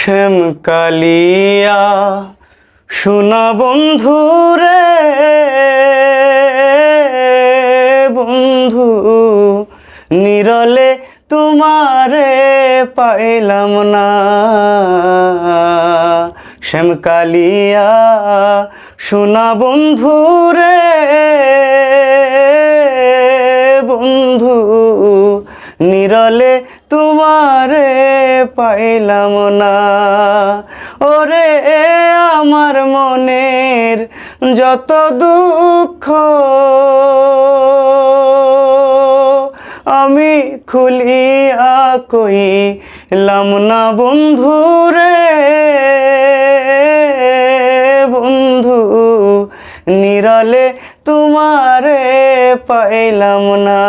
শ্যামকালিয়া সোনা বন্ধু রে বন্ধু নিরলে তোমারে পাইলাম না। শ্যামকালিয়া সোনা বন্ধু রে বন্ধু নিরলে তোমারে পাইলাম না। ওরে আমার মনের যত দুঃখ আমি খুলিয়া কইলাম না বন্ধু রে বন্ধু নিরলে তোমারে পাইলাম না।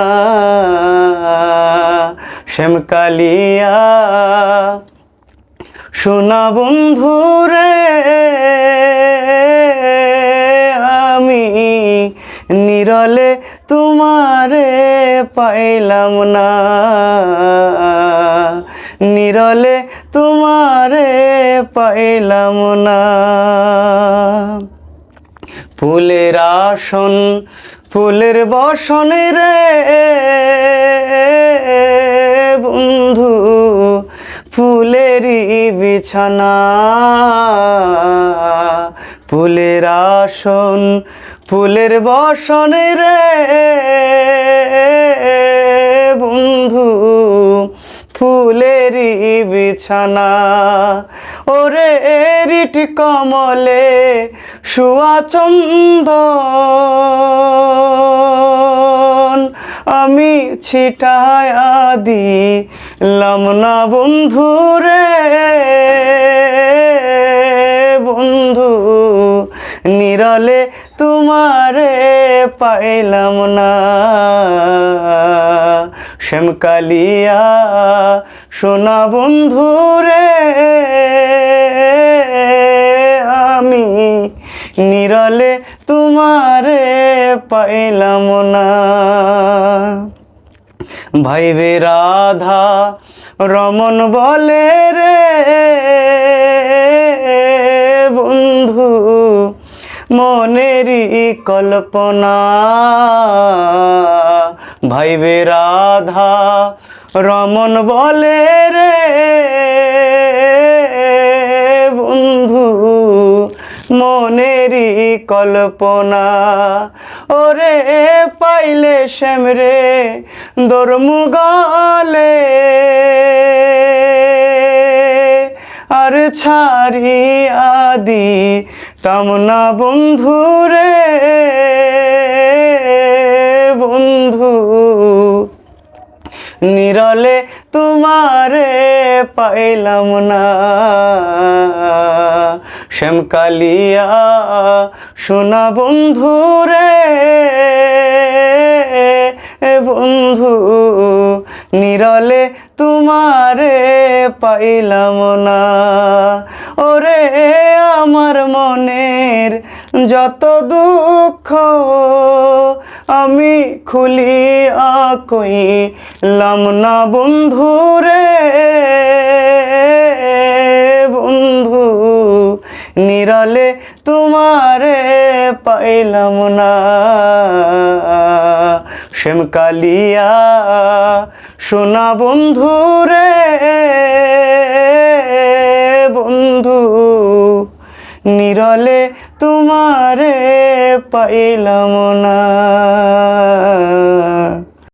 শ্যামকালিয়া সোনা বন্ধু রে আমি নিরলে তোমারে পাইলাম না। নিরলে তোমারে পাইলাম না। ফুলের আসন ফুলের বসন রে বন্ধু ফুলেরই বিছানা। ফুলের আসন ফুলের বসন রে বন্ধু ফুলেরই বিছানা। ওরে রিট কমলে শুয়া চন্দন আমি ছিটায়া দিলাম না বন্ধু রে বন্ধু নিরলে তোমারে পাইলাম না। শ্যামকালিয়া সোনা বন্ধু রে আমি নিরলে তোমারে পাইলাম না। ভাইবে রাধা রমন বলে রে বন্ধু মনেরই কল্পনা। ভাইবে রাধা রমন বলে রে বন্ধু মনেরই কল্পনা। ওরে পাইলে শ্যামরে দরমুগালে আর ছাড়িয়া দিতাম না বন্ধু রে বন্ধু নিরলে তোমারে পাইলাম না। শ্যামকালিয়া সোনা বন্ধু রে বন্ধু নিরলে তোমারে পাইলাম না। ওরে আমার মনের যত দুঃখ আমি খুলিয়া কইলাম না বন্ধু রে বন্ধু নিরলে তোমারে পাইলাম না। শ্যামকালিয়া সোনা বন্ধু রে বন্ধু নিরলে তোমারে পাইলাম না।